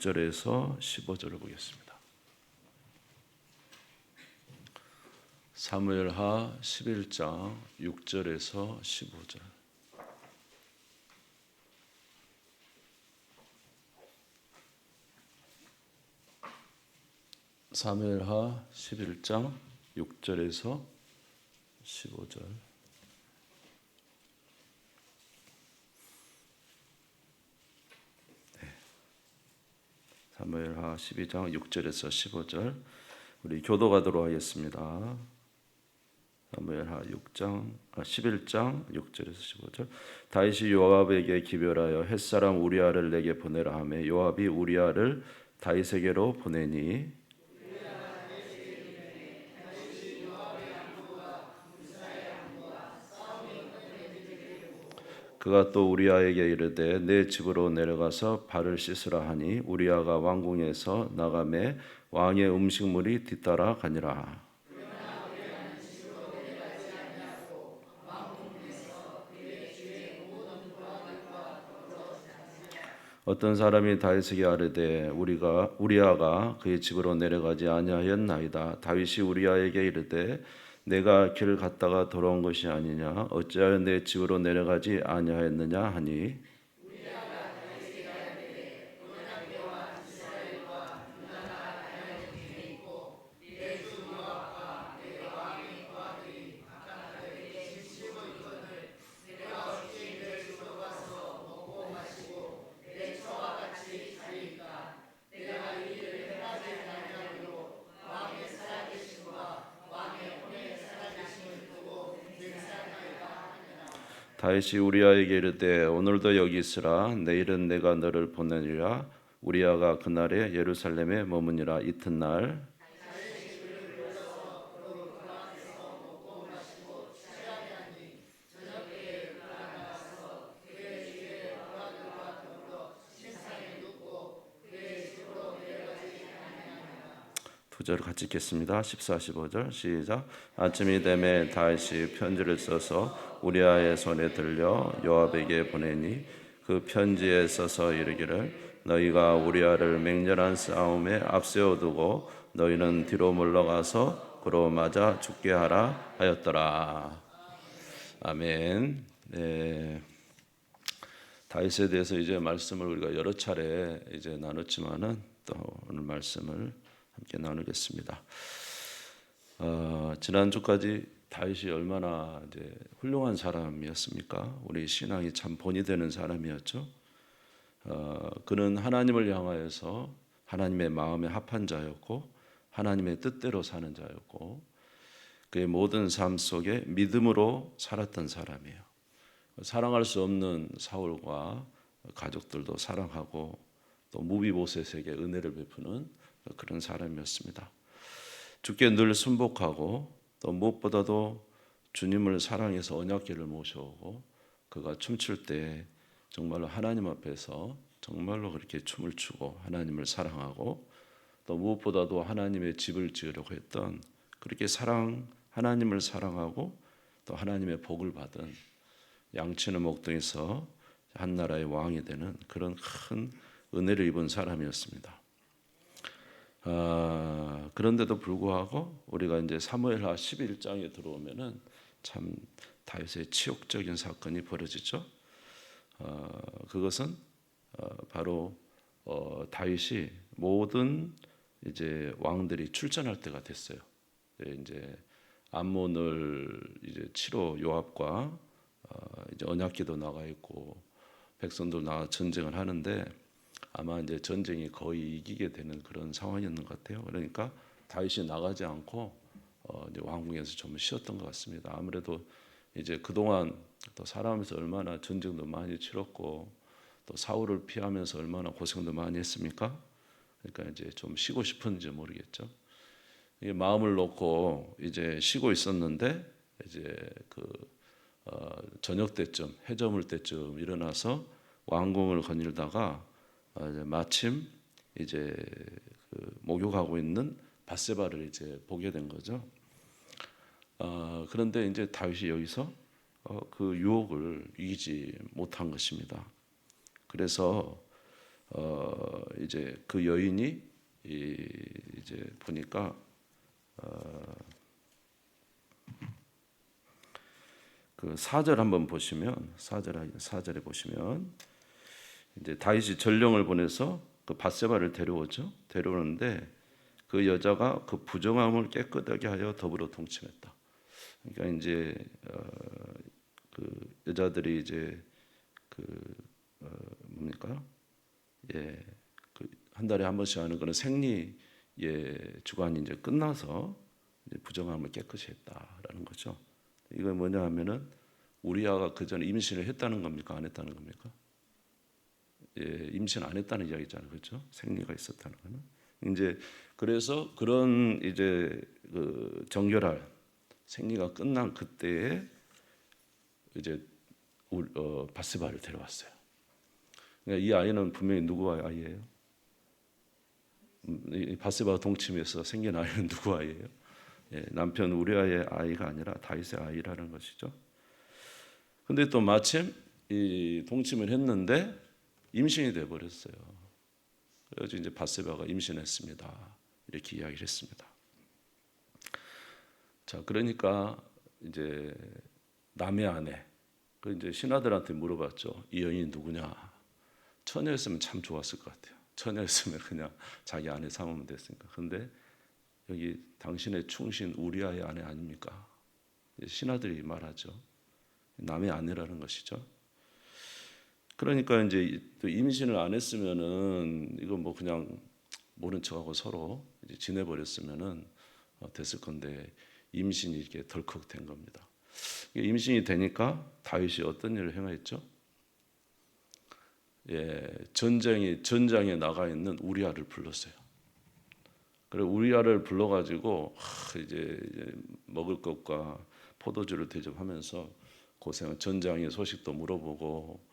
6절에서 15절을 보겠습니다. 사무엘하 11장 6절에서 15절. 사무엘하 11장 6절에서 15절. 사무엘하 12장 6절에서 15절. 우리 교도가도록 하겠습니다. 사무엘하 11장 6절에서 15절. 다윗이 요압에게 기별하여 햇사람 우리아를 내게 보내라 하매 요압이 우리아를 다윗에게로 보내니 그가 또 우리아에게 이르되 내 집으로 내려가서 발을 씻으라 하니 우리아가 왕궁에서 나가매 왕의 음식물이 뒤따라 가니라. 어떤 사람이 다윗에게 아뢰되 우리아가 그의 집으로 내려가지 아니하였나이다. 다윗이 우리아에게 이르되 내가 길을 갔다가 돌아온 것이 아니냐 어찌하여 내 집으로 내려가지 아니하였느냐 하니 다윗이 우리아에게 이르되 오늘도 여기 있으라 내일은 내가 너를 보내리라. 우리아가 그날에 예루살렘에 머무니라. 이튿날 두 절 같이 읽겠습니다. 14, 15절 시작. 아침이 되매 다윗이 편지를 써서 우리아의 손에 들려 요압에게 보내니 그 편지에 써서 이르기를 너희가 우리아를 맹렬한 싸움에 앞세워두고 너희는 뒤로 물러가서 그로 맞아 죽게 하라 하였더라. 아멘. 네. 다윗에 대해서 이제 말씀을 우리가 여러 차례 이제 나눴지만은 또 오늘 말씀을 함께 나누겠습니다. 지난주까지 다윗이 얼마나 이제 훌륭한 사람이었습니까? 우리 신앙이 참 본이 되는 사람이었죠. 그는 하나님을 향하여서 하나님의 마음에 합한 자였고 하나님의 뜻대로 사는 자였고 그의 모든 삶 속에 믿음으로 살았던 사람이에요. 사랑할 수 없는 사울과 가족들도 사랑하고 또 무비보셋에게 은혜를 베푸는 그런 사람이었습니다. 주께 늘 순복하고 또 무엇보다도 주님을 사랑해서 언약궤를 모셔오고 그가 춤출 때 정말로 하나님 앞에서 정말로 그렇게 춤을 추고 하나님을 사랑하고 또 무엇보다도 하나님의 집을 지으려고 했던 그렇게 하나님을 사랑하고 또 하나님의 복을 받은 양치는 목동에서 한 나라의 왕이 되는 그런 큰 은혜를 입은 사람이었습니다. 그런데도 불구하고 우리가 이제 사무엘하 11장에 들어오면은 참 다윗의 치욕적인 사건이 벌어지죠. 그것은 바로 다윗이 모든 이제 왕들이 출전할 때가 됐어요. 이제 암몬을 이제 치러 요압과 이제 언약궤도 나가 있고 백성도 나와 전쟁을 하는데 아마 이제 전쟁이 거의 이기게 되는 그런 상황이었는 것 같아요. 그러니까 다윗이 나가지 않고 이제 왕궁에서 좀 쉬었던 것 같습니다. 아무래도 이제 그동안 또 살아가면서 얼마나 전쟁도 많이 치렀고 또 사울을 피하면서 얼마나 고생도 많이 했습니까? 그러니까 이제 좀 쉬고 싶은지 모르겠죠. 마음을 놓고 이제 쉬고 있었는데 이제 저녁 때쯤 해저물 때쯤 일어나서 왕궁을 거닐다가 마침 이제 목욕하고 있는 밧세바를 이제 보게 된 거죠. 그런데 이제 다윗이 여기서 그 유혹을 이기지 못한 것입니다. 그래서 이제 그 여인이 이제 보니까 그 4절 한번 보시면 4절에 보시면 이제 다윗이 전령을 보내서 그 밧세바를 데려오죠. 데려오는데 그 여자가 그 부정함을 깨끗하게 하여 더불어 동침했다. 그러니까 이제 그 여자들이 이제 그 뭡니까? 예, 그 한 달에 한 번씩 하는 그런 생리 주간이 이제 끝나서 이제 부정함을 깨끗이 했다라는 거죠. 이건 뭐냐 하면은 우리아가 그 전에 임신을 했다는 겁니까? 안 했다는 겁니까? 예, 임신 안 했다는 이야기잖아요, 그렇죠? 생리가 있었다는 거는 이제 그래서 그런 이제 그 정결할 생리가 끝난 그때에 이제 밧세바를 데려왔어요. 그러니까 이 아이는 분명히 누구의 아이예요? 이 밧세바가 동침해서 생긴 아이는 누구 아이예요? 예, 남편 우리아의 아이가 아니라 다윗의 아이라는 것이죠. 근데 또 마침 이 동침을 했는데 임신이 돼 버렸어요. 그래서 이제 밧세바가 임신했습니다. 이렇게 이야기를 했습니다. 자, 그러니까 이제 남의 아내, 그 이제 신하들한테 물어봤죠. 이 여인이 누구냐? 처녀였으면 참 좋았을 것 같아요. 처녀였으면 그냥 자기 아내 삼으면 됐으니까. 근데 여기 당신의 충신 우리아의 아내 아닙니까? 신하들이 말하죠. 남의 아내라는 것이죠. 그러니까 이제 또 임신을 안 했으면은 이거 뭐 그냥 모른 척하고 서로 이제 지내버렸으면은 됐을 건데 임신이 이렇게 덜컥 된 겁니다. 임신이 되니까 다윗이 어떤 일을 행했죠? 예, 전장에 나가 있는 우리아를 불렀어요. 그래 우리아를 불러가지고 이제 먹을 것과 포도주를 대접하면서 전장의 소식도 물어보고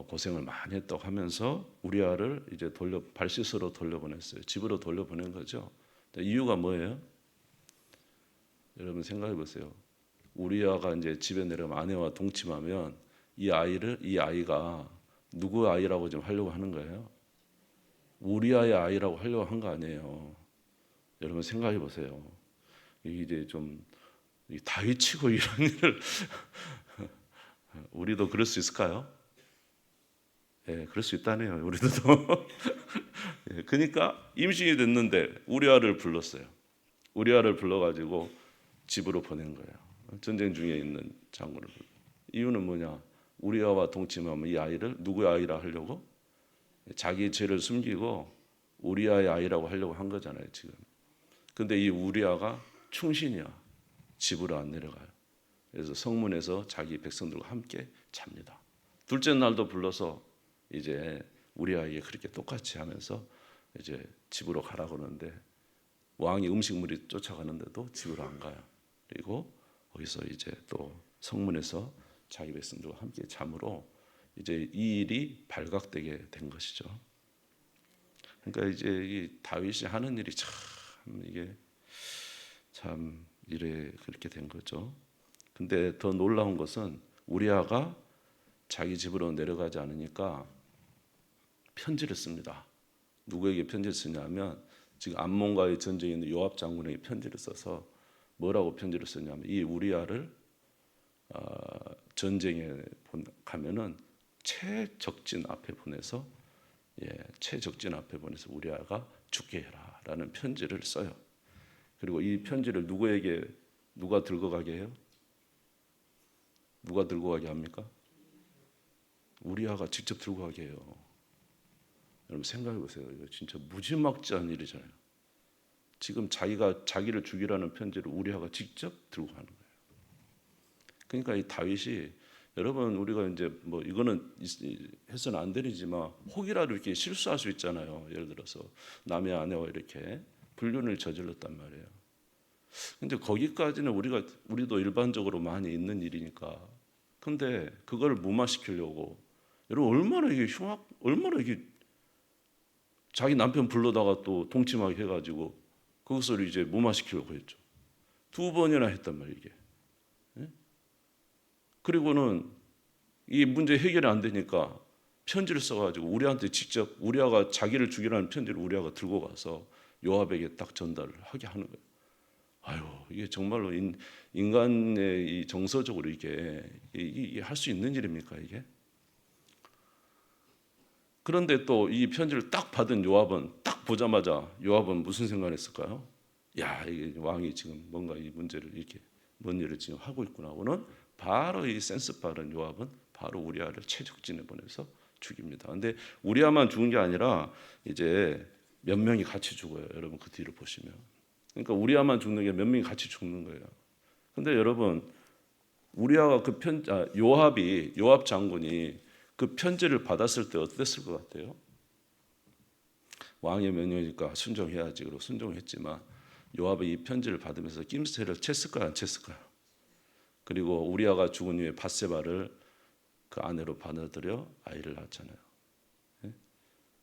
고생을 많이 했다고 하면서 우리아를 이제 발시스로 돌려보냈어요. 집으로 돌려보낸 거죠. 이유가 뭐예요? 여러분 생각해 보세요. 우리아가 이제 집에 내려가면 아내와 동침하면 이 아이가 누구 아이라고 지금 하려고 하는 거예요? 우리아의 아이라고 하려고 한 거 아니에요. 여러분 생각해 보세요. 이제 좀 다윗치고 이런 일을 우리도 그럴 수 있을까요? 예, 그럴 수 있다네요. 우리도. 예, 그러니까 임신이 됐는데 우리아를 불렀어요. 우리아를 불러가지고 집으로 보낸 거예요. 전쟁 중에 있는 장군을. 이유는 뭐냐? 우리아와 동침하면 이 아이를 누구의 아이라 하려고? 자기 죄를 숨기고 우리아의 아이라고 하려고 한 거잖아요, 지금. 근데 이 우리아가 충신이야. 집으로 안 내려가요. 그래서 성문에서 자기 백성들과 함께 잡니다. 둘째 날도 불러서 이제 우리아에게 그렇게 똑같이 하면서 이제 집으로 가라고 그러는데 왕이 음식물이 쫓아가는데도 집으로 안 가요. 그리고 거기서 이제 또 성문에서 자기 백성들과 함께 잠으로 이제 이 일이 발각되게 된 것이죠. 그러니까 이제 이 다윗이 하는 일이 참 이게 참 이래 그렇게 된 거죠. 근데 더 놀라운 것은 우리아가 자기 집으로 내려가지 않으니까 편지를 씁니다. 누구에게 편지를 쓰냐면 지금 암몬과의 전쟁에 있는 요압 장군에게 편지를 써서 뭐라고 편지를 썼냐면 이 우리아를 전쟁에 가면은 최적진 앞에 보내서 최적진 앞에 보내서 우리아가 죽게 해라라는 편지를 써요. 그리고 이 편지를 누가 들고 가게 해요? 누가 들고 가게 합니까? 우리아가 직접 들고 가게 해요. 여러분 생각해 보세요. 이거 진짜 무지막지한 일이잖아요. 지금 자기를 죽이라는 편지를 우리아가 직접 들고 가는 거예요. 그러니까 이 다윗이 여러분 우리가 이제 뭐 이거는 해서는 안 되지만 혹이라도 이렇게 실수할 수 있잖아요. 예를 들어서 남의 아내와 이렇게 불륜을 저질렀단 말이에요. 근데 거기까지는 우리도 일반적으로 많이 있는 일이니까. 근데 그걸 무마시키려고 여러분 얼마나 이게 자기 남편 불러다가 또 동침하게 해가지고 그것을 이제 무마시키려고 했죠. 2번이나 했단 말이에요 이게. 그리고는 이 문제 해결이 안 되니까 편지를 써가지고 우리한테 직접 우리아가 자기를 죽이라는 편지를 우리아가 들고 가서 요압에게 딱 전달을 하게 하는 거예요. 아유, 이게 정말로 인간의 이 정서적으로 이게 할 수 있는 일입니까 이게? 그런데 또 이 편지를 딱 받은 요압은 딱 보자마자 요압은 무슨 생각을 했을까요? 야, 이게 왕이 지금 뭔가 이 문제를 이렇게 뭔 일을 지금 하고 있구나 하고는 바로 이 센스 빠른 요압은 바로 우리아를 채적진에 보내서 죽입니다. 근데 우리아만 죽은 게 아니라 이제 몇 명이 같이 죽어요. 여러분 그 뒤를 보시면. 그러니까 우리아만 죽는 게 몇 명이 같이 죽는 거예요. 근데 여러분 우리아가 요압 장군이 그 편지를 받았을 때 어땠을 것 같아요? 왕의 명령이니까 순종해야지. 그리고 순종했지만 요압이 이 편지를 받으면서 낌새를 챘을까요? 안 챘을까요? 그리고 우리아가 죽은 후에 밧세바를 그 아내로 받아들여 아이를 낳았잖아요.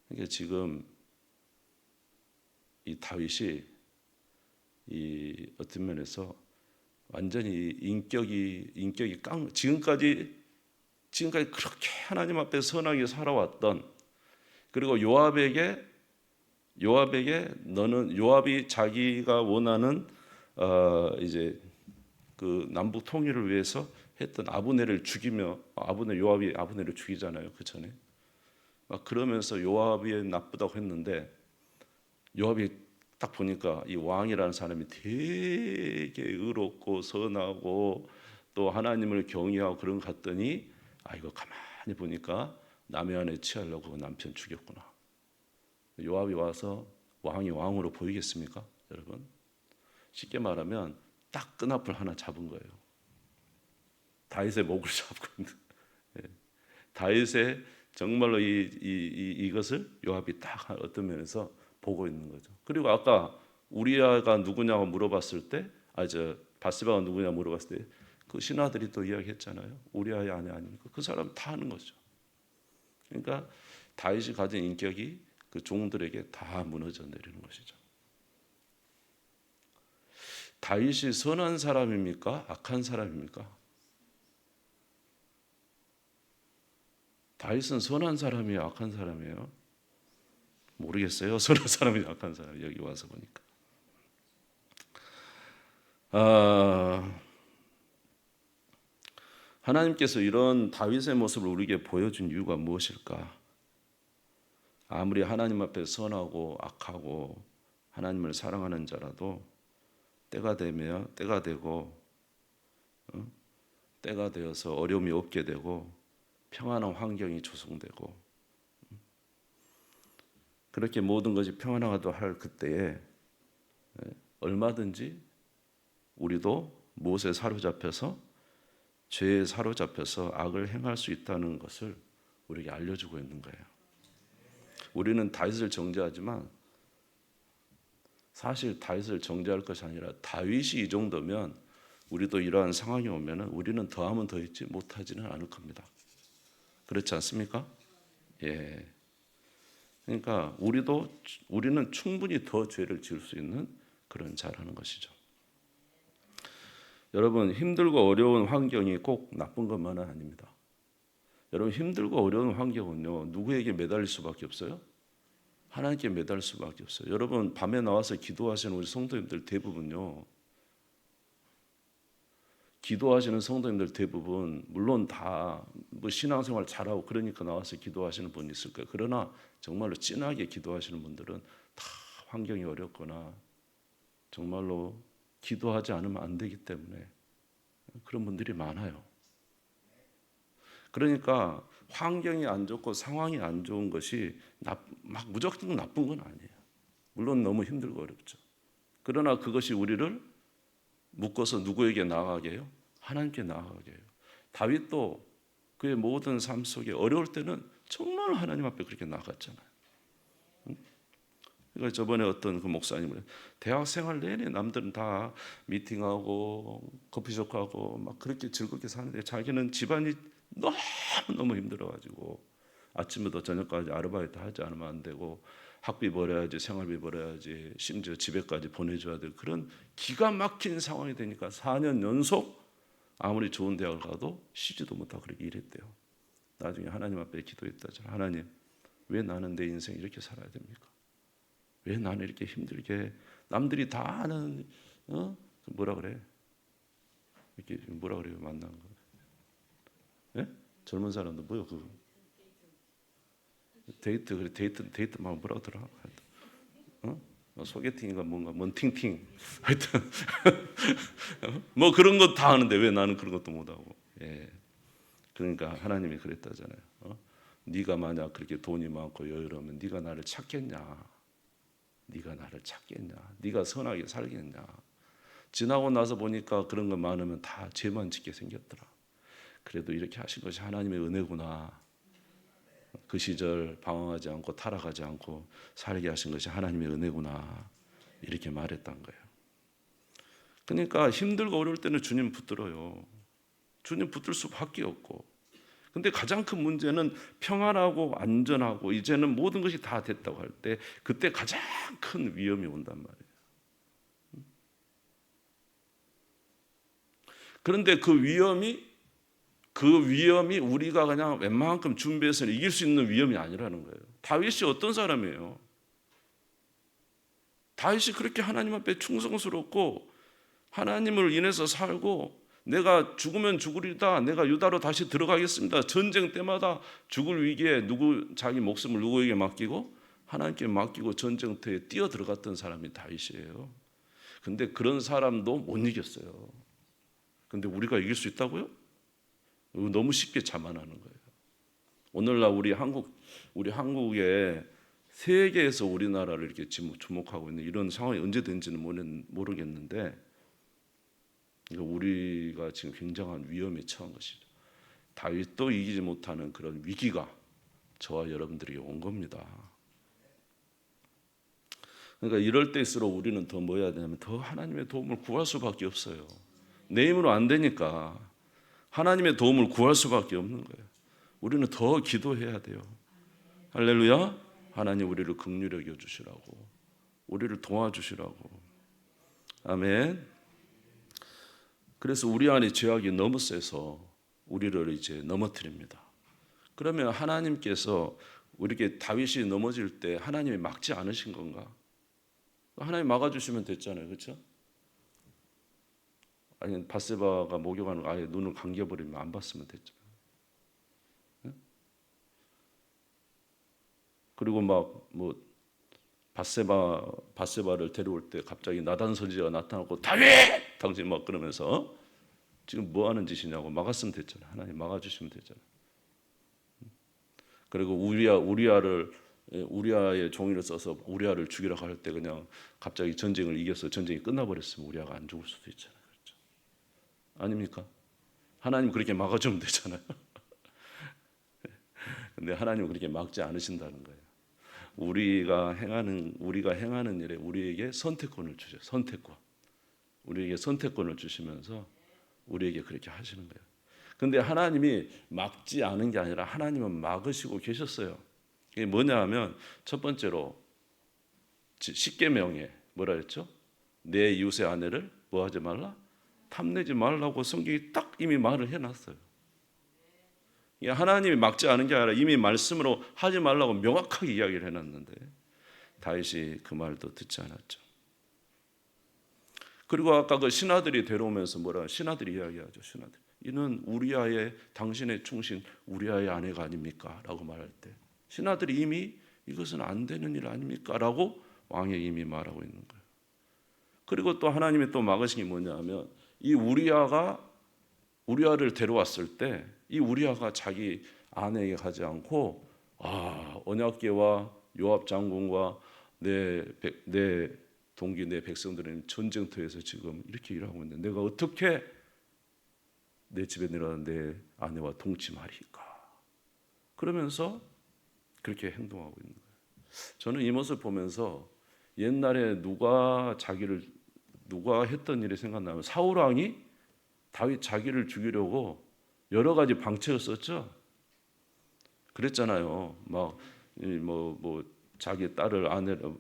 그러니까 지금 이 다윗이 이 어떤 면에서 완전히 인격이 지금까지 그렇게 하나님 앞에 선하게 살아왔던, 그리고 요압에게 너는 요압이 자기가 원하는 이제 그 남북 통일을 위해서 했던 아브넬을 죽이며 요압이 아브넬을 죽이잖아요. 그 전에 막 그러면서 요압이 나쁘다고 했는데 요압이 딱 보니까 이 왕이라는 사람이 되게 의롭고 선하고 또 하나님을 경외하고 그런 것 같더니 이거 가만히 보니까 남의 아내 취하려고 그 남편 죽였구나. 요압이 와서 왕이 왕으로 보이겠습니까? 여러분 쉽게 말하면 딱 끈앞을 하나 잡은 거예요. 다윗의 목을 잡고 있는. 다윗의 정말로 이것을 요압이 딱 어떤 면에서 보고 있는 거죠. 그리고 아까 우리아가 누구냐고 물어봤을 때, 밧세바가 누구냐 물어봤을 때 그 신하들이 또 이야기했잖아요. 우리아의 아내 아닙니까? 그 사람 다 아는 거죠. 그러니까 다윗이 가진 인격이 그 종들에게 다 무너져 내리는 것이죠. 다윗이 선한 사람입니까? 악한 사람입니까? 다윗은 선한 사람이에요? 악한 사람이에요? 모르겠어요. 선한 사람이 악한 사람이 여기 와서 보니까. 하나님께서 이런 다윗의 모습을 우리에게 보여준 이유가 무엇일까? 아무리 하나님 앞에 선하고 악하고 하나님을 사랑하는 자라도 때가 되어서 어려움이 없게 되고 평안한 환경이 조성되고 그렇게 모든 것이 평안하다 할 그때에 얼마든지 우리도 무엇에 사로잡혀서 죄에 사로잡혀서 악을 행할 수 있다는 것을 우리에게 알려주고 있는 거예요. 우리는 다윗을 정죄하지만 사실 다윗을 정죄할 것이 아니라 다윗이 이 정도면 우리도 이러한 상황이 오면 우리는 더하면 더했지 못하지는 않을 겁니다. 그렇지 않습니까? 예. 그러니까 우리는 충분히 더 죄를 지을 수 있는 그런 자라는 것이죠. 여러분 힘들고 어려운 환경이 꼭 나쁜 것만은 아닙니다. 여러분 힘들고 어려운 환경은요 누구에게 매달릴 수밖에 없어요? 하나님께 매달릴 수밖에 없어요. 여러분 밤에 나와서 기도하시는 우리 성도님들 대부분요 기도하시는 성도님들 대부분 물론 다 뭐 신앙생활 잘하고 그러니까 나와서 기도하시는 분이 있을 거예요. 그러나 정말로 진하게 기도하시는 분들은 다 환경이 어렵거나 정말로 기도하지 않으면 안 되기 때문에 그런 분들이 많아요. 그러니까 환경이 안 좋고 상황이 안 좋은 것이 막 무조건 나쁜 건 아니에요. 물론 너무 힘들고 어렵죠. 그러나 그것이 우리를 묶어서 누구에게 나아가게 해요? 하나님께 나아가게 해요. 다윗도 그의 모든 삶 속에 어려울 때는 정말 하나님 앞에 그렇게 나갔잖아요. 그러니까 저번에 어떤 그 목사님을 대학 생활 내내 남들은 다 미팅하고 커피숍 가고 막 그렇게 즐겁게 사는데 자기는 집안이 너무 힘들어가지고 아침부터 저녁까지 아르바이트 하지 않으면 안 되고 학비 벌어야지 생활비 벌어야지 심지어 집에까지 보내줘야 될 그런 기가 막힌 상황이 되니까 4년 연속 아무리 좋은 대학을 가도 쉬지도 못하고 그렇게 일했대요. 나중에 하나님 앞에 기도했다잖아요. 하나님, 왜 나는 내 인생 이렇게 살아야 됩니까? 왜 나는 이렇게 힘들게, 남들이 다 아는 뭐라 그래? 이렇게 뭐라 그래요? 만난 거. 예? 젊은 사람도 뭐요? 그 데이트, 그래, 데이트만 뭐라 그러더라? 소개팅인가 뭔가 먼팅팅 하여튼 뭐 그런 것 다 하는데 왜 나는 그런 것도 못하고. 예. 그러니까 하나님이 그랬다잖아요. 네가 만약 그렇게 돈이 많고 여유로우면 네가 나를 찾겠냐? 네가 나를 찾겠냐? 네가 선하게 살겠냐? 지나고 나서 보니까 그런 거 많으면 다 죄만 짓게 생겼더라. 그래도 이렇게 하신 것이 하나님의 은혜구나. 그 시절 방황하지 않고 타락하지 않고 살게 하신 것이 하나님의 은혜구나. 이렇게 말했던 거예요. 그러니까 힘들고 어려울 때는 주님 붙들어요. 주님 붙들 수밖에 없고. 근데 가장 큰 문제는 평안하고 안전하고 이제는 모든 것이 다 됐다고 할 때 그때 가장 큰 위험이 온단 말이에요. 그런데 그 위험이 우리가 그냥 웬만큼 준비해서 이길 수 있는 위험이 아니라는 거예요. 다윗이 어떤 사람이에요? 다윗이 그렇게 하나님 앞에 충성스럽고 하나님을 인해서 살고 내가 죽으면 죽으리다. 내가 유다로 다시 들어가겠습니다. 전쟁 때마다 죽을 위기에 자기 목숨을 누구에게 맡기고 하나님께 맡기고 전쟁터에 뛰어 들어갔던 사람이 다윗이에요. 근데 그런 사람도 못 이겼어요. 근데 우리가 이길 수 있다고요? 너무 쉽게 자만하는 거예요. 오늘날 우리 한국에 세계에서 우리나라를 이렇게 주목하고 있는 이런 상황이 언제 된지는 모르겠는데 우리가 지금 굉장한 위험에 처한 것이죠. 다윗도 이기지 못하는 그런 위기가 저와 여러분들에게 온 겁니다. 그러니까 이럴 때일수록 우리는 더 뭐 해야 되냐면 더 하나님의 도움을 구할 수밖에 없어요. 내 힘으로 안 되니까 하나님의 도움을 구할 수밖에 없는 거예요. 우리는 더 기도해야 돼요. 할렐루야. 하나님 우리를 긍휼히 여겨 주시라고, 우리를 도와주시라고. 아멘. 그래서 우리 안에 죄악이 너무 세서 우리를 이제 넘어뜨립니다. 그러면 하나님께서 우리에게 다윗이 넘어질 때 하나님이 막지 않으신 건가? 하나님 막아주시면 됐잖아요. 그렇죠? 아니 밧세바가 목욕하는 거 아예 눈을 감겨버리면 안 봤으면 됐잖아요. 그리고 막 뭐 밧세바를 데려올 때 갑자기 나단 선지자가 나타나고 다윗! 당신 막 그러면서 지금 뭐 하는 짓이냐고 막았으면 됐잖아요. 하나님 막아주시면 됐잖아요. 그리고 우리아의 종이를 써서 우리아를 죽이라고 할 때 그냥 갑자기 전쟁을 이겨서 전쟁이 끝나버렸으면 우리아가 안 죽을 수도 있잖아요. 그렇죠? 아닙니까? 하나님 그렇게 막아주면 되잖아요. 근데 하나님은 그렇게 막지 않으신다는 거예요. 우리가 행하는 일에 우리에게 선택권을 주죠. 선택권. 우리에게 선택권을 주시면서 우리에게 그렇게 하시는 거예요. 근데 하나님이 막지 않은 게 아니라 하나님은 막으시고 계셨어요. 이게 뭐냐 하면 첫 번째로 십계명에 뭐라 했죠? 내 이웃의 아내를 뭐 하지 말라? 탐내지 말라고 성경이 딱 이미 말을 해놨어요. 하나님이 막지 않은 게 아니라 이미 말씀으로 하지 말라고 명확하게 이야기를 해놨는데 다윗이 그 말도 듣지 않았죠. 그리고 아까 그 신하들이 데려오면서 신하들이 이야기하죠. 신하들. 이는 우리아의 당신의 충신 우리아의 아내가 아닙니까? 라고 말할 때 신하들이 이미 이것은 안 되는 일 아닙니까? 라고 왕이 이미 말하고 있는 거예요. 그리고 또 하나님이 또 막으신 게 뭐냐 하면 이 우리아를 데려왔을 때 이 우리아가 자기 아내에게 가지 않고 언약궤와 요압 장군과 내 동기 내 백성들은 전쟁터에서 지금 이렇게 일하고 있는데 내가 어떻게 내 집에 내려가는 내 아내와 동침하리까? 그러면서 그렇게 행동하고 있는 거예요. 저는 이 모습을 보면서 옛날에 누가 했던 일이 생각나면 사울 왕이 다윗 자기를 죽이려고 여러 가지 방책을 썼죠. 그랬잖아요. 자기 딸을 아내를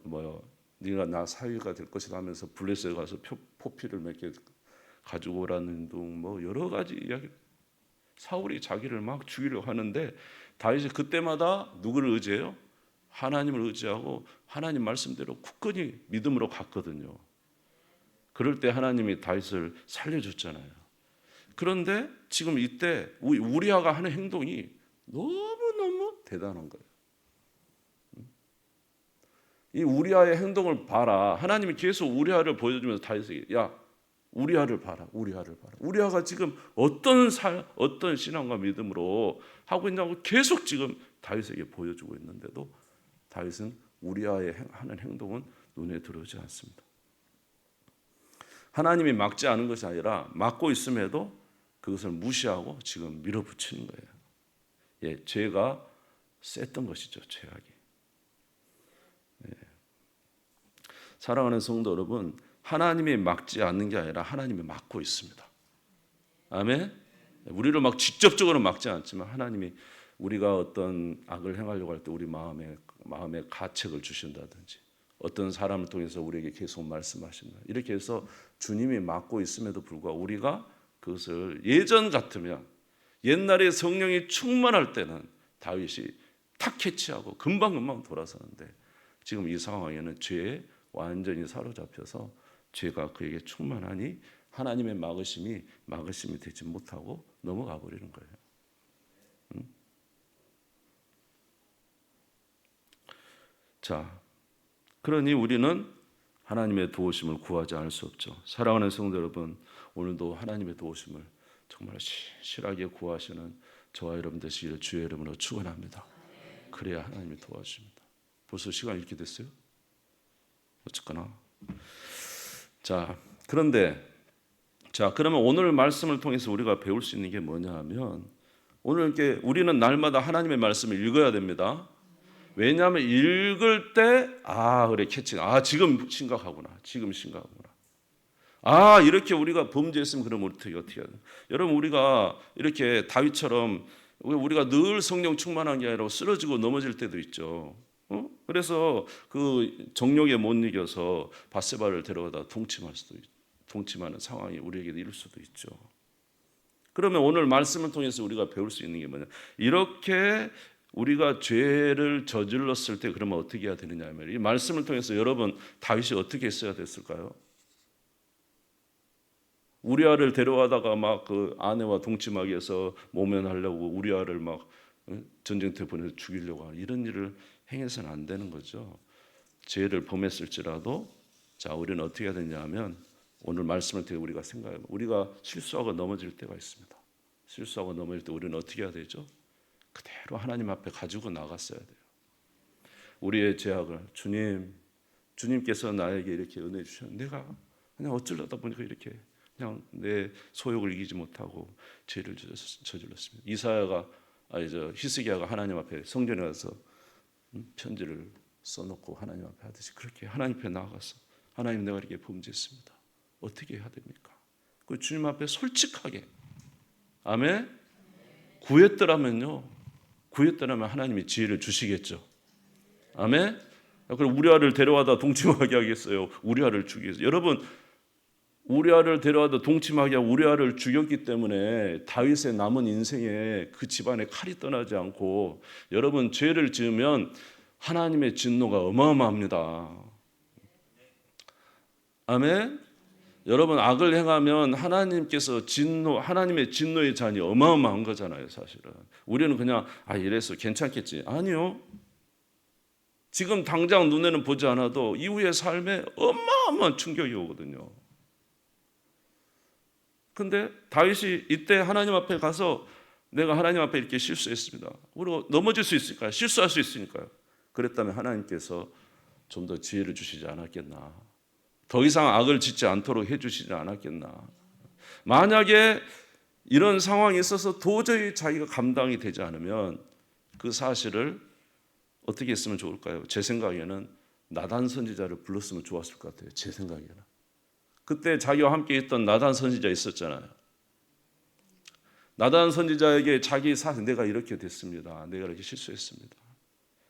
네가 나 사위가 될 것이다 하면서 블레셋에 가서 포피를 몇 개 가지고 오라는 등 여러 가지 이야기. 사울이 자기를 막 죽이려고 하는데 다윗이 그때마다 누구를 의지해요? 하나님을 의지하고 하나님 말씀대로 굳건히 믿음으로 갔거든요. 그럴 때 하나님이 다윗을 살려줬잖아요. 그런데 지금 이때 우리아가 하는 행동이 너무너무 대단한 거예요. 이 우리아의 행동을 봐라. 하나님이 계속 우리아를 보여주면서 다윗에게 야 우리아를 봐라. 우리아를 봐라. 우리아가 지금 어떤 신앙과 믿음으로 하고 있냐고 계속 지금 다윗에게 보여주고 있는데도 다윗은 우리아의 하는 행동은 눈에 들어오지 않습니다. 하나님이 막지 않은 것이 아니라 막고 있음에도 그것을 무시하고 지금 밀어붙이는 거예요. 예, 죄가 셌던 것이죠. 죄악이. 예. 사랑하는 성도 여러분, 하나님이 막지 않는 게 아니라 하나님이 막고 있습니다. 아멘. 우리를 막 직접적으로 막지 않지만 하나님이 우리가 어떤 악을 행하려고 할 때 우리 마음에 가책을 주신다든지 어떤 사람을 통해서 우리에게 계속 말씀하신다. 이렇게 해서 주님이 막고 있음에도 불구하고 우리가 그것을 예전 같으면 옛날에 성령이 충만할 때는 다윗이 탁 캐치하고 금방금방 돌아서는데 지금 이 상황에는 죄에 완전히 사로잡혀서 죄가 그에게 충만하니 하나님의 막으심이 되지 못하고 넘어가 버리는 거예요. 자, 그러니 우리는 하나님의 도우심을 구하지 않을 수 없죠. 사랑하는 성도 여러분, 오늘도 하나님의 도우심을 정말 실하게 구하시는 저와 여러분 되시기를 주의 이름으로 축원합니다. 그래야 하나님이 도와주십니다. 벌써 시간이 이렇게 됐어요? 어쨌거나. 자, 그런데 그러면 오늘 말씀을 통해서 우리가 배울 수 있는 게 뭐냐 하면 오늘 이렇게 우리는 날마다 하나님의 말씀을 읽어야 됩니다. 왜냐하면 읽을 때 그래 캐치. 지금 심각하구나. 이렇게 우리가 범죄했으면 그러면 어떻게 해야 돼? 여러분 우리가 이렇게 다윗처럼 우리가 늘 성령 충만한 게 아니라 쓰러지고 넘어질 때도 있죠. 그래서 그 정욕에 못 이겨서 밧세바를 데려가다 동침하는 상황이 우리에게 이룰 수도 있죠. 그러면 오늘 말씀을 통해서 우리가 배울 수 있는 게 뭐냐? 이렇게 우리가 죄를 저질렀을 때 그러면 어떻게 해야 되느냐 하면 이 말씀을 통해서 여러분 다윗이 어떻게 했어야 됐을까요? 우리아를 데려가다가 막 그 아내와 동침하게 해서 모면하려고 우리아를 막 전쟁터에 보내서 죽이려고 하는 이런 일을 행해서는 안 되는 거죠. 죄를 범했을지라도 우리는 어떻게 해야 되냐 하면 오늘 말씀을 통해 우리가 생각하면 우리가 실수하고 넘어질 때가 있습니다. 실수하고 넘어질 때 우리는 어떻게 해야 되죠? 그대로 하나님 앞에 가지고 나갔어야 돼요. 우리의 죄악을 주님께서 나에게 이렇게 은혜 주셨는데 내가 그냥 어쩌려다 보니까 이렇게 그냥 내 소욕을 이기지 못하고 죄를 저질렀습니다. 히스기야가 하나님 앞에 성전에 가서 편지를 써놓고 하나님 앞에 하듯이 그렇게 하나님 앞에 나아가서 하나님 내가 이렇게 범죄했습니다. 어떻게 해야 됩니까? 그 주님 앞에 솔직하게 아멘. 구했더라면 하나님이 지혜를 주시겠죠. 아멘. 그럼 우리아를 데려와다 동침하게 하겠어요? 우리아를 죽이겠어요? 여러분 우리아를 데려와다 동침하게 하고 우리아를 죽였기 때문에 다윗의 남은 인생에 그 집안에 칼이 떠나지 않고 여러분 죄를 지으면 하나님의 진노가 어마어마합니다. 아멘. 여러분 악을 행하면 하나님의 진노의 잔이 어마어마한 거잖아요. 사실은 우리는 그냥 이래서 괜찮겠지. 아니요. 지금 당장 눈에는 보지 않아도 이후의 삶에 어마어마한 충격이 오거든요. 근데 다윗이 이때 하나님 앞에 가서 내가 하나님 앞에 이렇게 실수했습니다. 우리가 넘어질 수 있을까요? 실수할 수 있으니까요. 그랬다면 하나님께서 좀 더 지혜를 주시지 않았겠나. 더 이상 악을 짓지 않도록 해주시지 않았겠나. 만약에 이런 상황이 있어서 도저히 자기가 감당이 되지 않으면 그 사실을 어떻게 했으면 좋을까요? 제 생각에는 나단 선지자를 불렀으면 좋았을 것 같아요. 제 생각에는. 그때 자기와 함께 있던 나단 선지자 있었잖아요. 나단 선지자에게 자기 사실 내가 이렇게 됐습니다. 내가 이렇게 실수했습니다.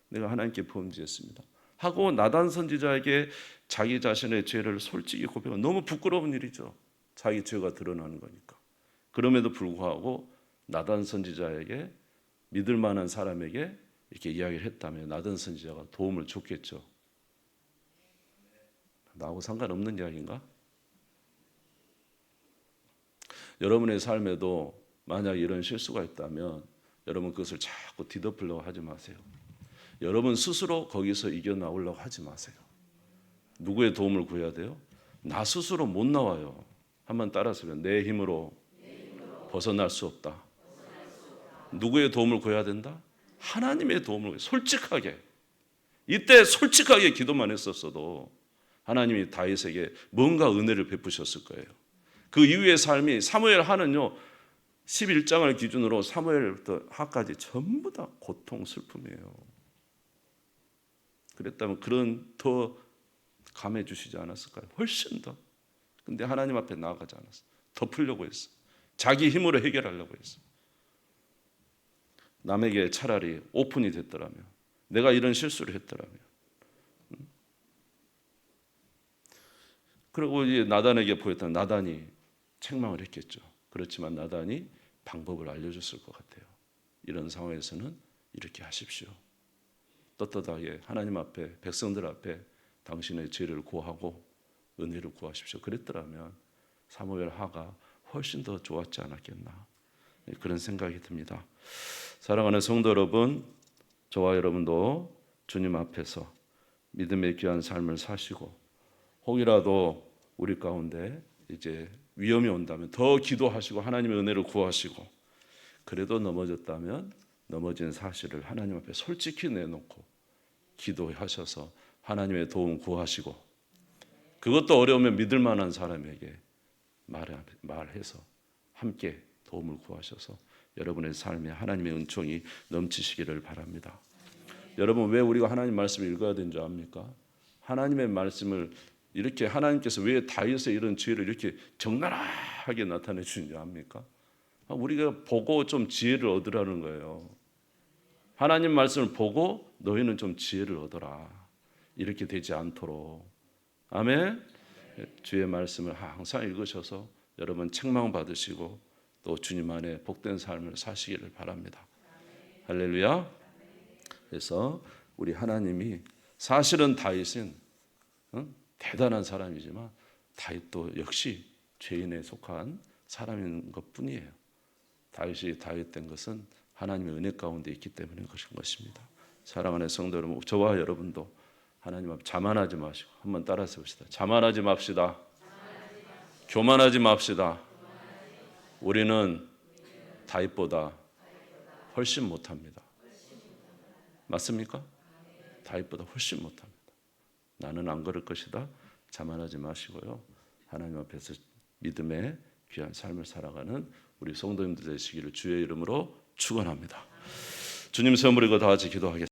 내가 하나님께 범죄했습니다. 하고 나단 선지자에게 자기 자신의 죄를 솔직히 고백하는 너무 부끄러운 일이죠. 자기 죄가 드러나는 거니까. 그럼에도 불구하고 나단 선지자에게, 믿을 만한 사람에게 이렇게 이야기를 했다면 나단 선지자가 도움을 줬겠죠. 나하고 상관없는 이야기인가? 여러분의 삶에도 만약 이런 실수가 있다면 여러분 그것을 자꾸 뒤덮으려고 하지 마세요. 여러분 스스로 거기서 이겨나오려고 하지 마세요. 누구의 도움을 구해야 돼요? 나 스스로 못 나와요. 한번 따라서요. 내 힘으로 벗어날 수 없다. 누구의 도움을 구해야 된다? 하나님의 도움을 솔직하게. 이때 솔직하게 기도만 했었어도 하나님이 다윗에게 뭔가 은혜를 베푸셨을 거예요. 그 이후의 삶이 사무엘 하는요 11장을 기준으로 사무엘부터 하까지 전부 다 고통, 슬픔이에요. 그랬다면 그런 더 감해 주시지 않았을까요? 훨씬 더. 근데 하나님 앞에 나아가지 않았어. 덮으려고 했어. 자기 힘으로 해결하려고 했어. 남에게 차라리 오픈이 됐더라면, 내가 이런 실수를 했더라면. 그리고 이제 나단에게 보였던 나단이 책망을 했겠죠. 그렇지만 나단이 방법을 알려줬을 것 같아요. 이런 상황에서는 이렇게 하십시오. 떳떳하게 하나님 앞에, 백성들 앞에 당신의 죄를 고하고 은혜를 구하십시오. 그랬더라면 사무엘 하가 훨씬 더 좋았지 않았겠나, 그런 생각이 듭니다. 사랑하는 성도 여러분, 저와 여러분도 주님 앞에서 믿음의 귀한 삶을 사시고 혹이라도 우리 가운데 이제 위험이 온다면 더 기도하시고 하나님의 은혜를 구하시고, 그래도 넘어졌다면 넘어진 사실을 하나님 앞에 솔직히 내놓고 기도하셔서 하나님의 도움 구하시고, 그것도 어려우면 믿을 만한 사람에게 말해서 함께 도움을 구하셔서 여러분의 삶에 하나님의 은총이 넘치시기를 바랍니다. 여러분, 왜 우리가 하나님 말씀을 읽어야 되는 줄 압니까? 하나님의 말씀을 이렇게 하나님께서 왜 다윗의 이런 지혜를 이렇게 적나라하게 나타내 주는지 압니까? 우리가 보고 좀 지혜를 얻으라는 거예요. 하나님 말씀을 보고 너희는 좀 지혜를 얻어라. 이렇게 되지 않도록. 아멘. 주의 말씀을 항상 읽으셔서 여러분 책망 받으시고 또 주님 안에 복된 삶을 사시기를 바랍니다. 할렐루야. 그래서 우리 하나님이 사실은 다윗은 대단한 사람이지만 다윗도 역시 죄인에 속한 사람인 것뿐이에요. 다윗이 다윗된 것은 하나님의 은혜 가운데 있기 때문에 그런 것입니다. 사랑하는 성도 여러분, 저와 여러분도 하나님 앞 자만하지 마시고 한번 따라서 봅시다. 자만하지 맙시다. 교만하지 맙시다. 우리는 다윗보다 훨씬 못합니다. 맞습니까? 다윗보다 훨씬 못합니다. 나는 안 그럴 것이다. 자만하지 마시고요. 하나님 앞에서 믿음의 귀한 삶을 살아가는 우리 성도님들 되시기를 주의 이름으로 축원합니다. 주님 선물이고 다 같이 기도하겠습니다.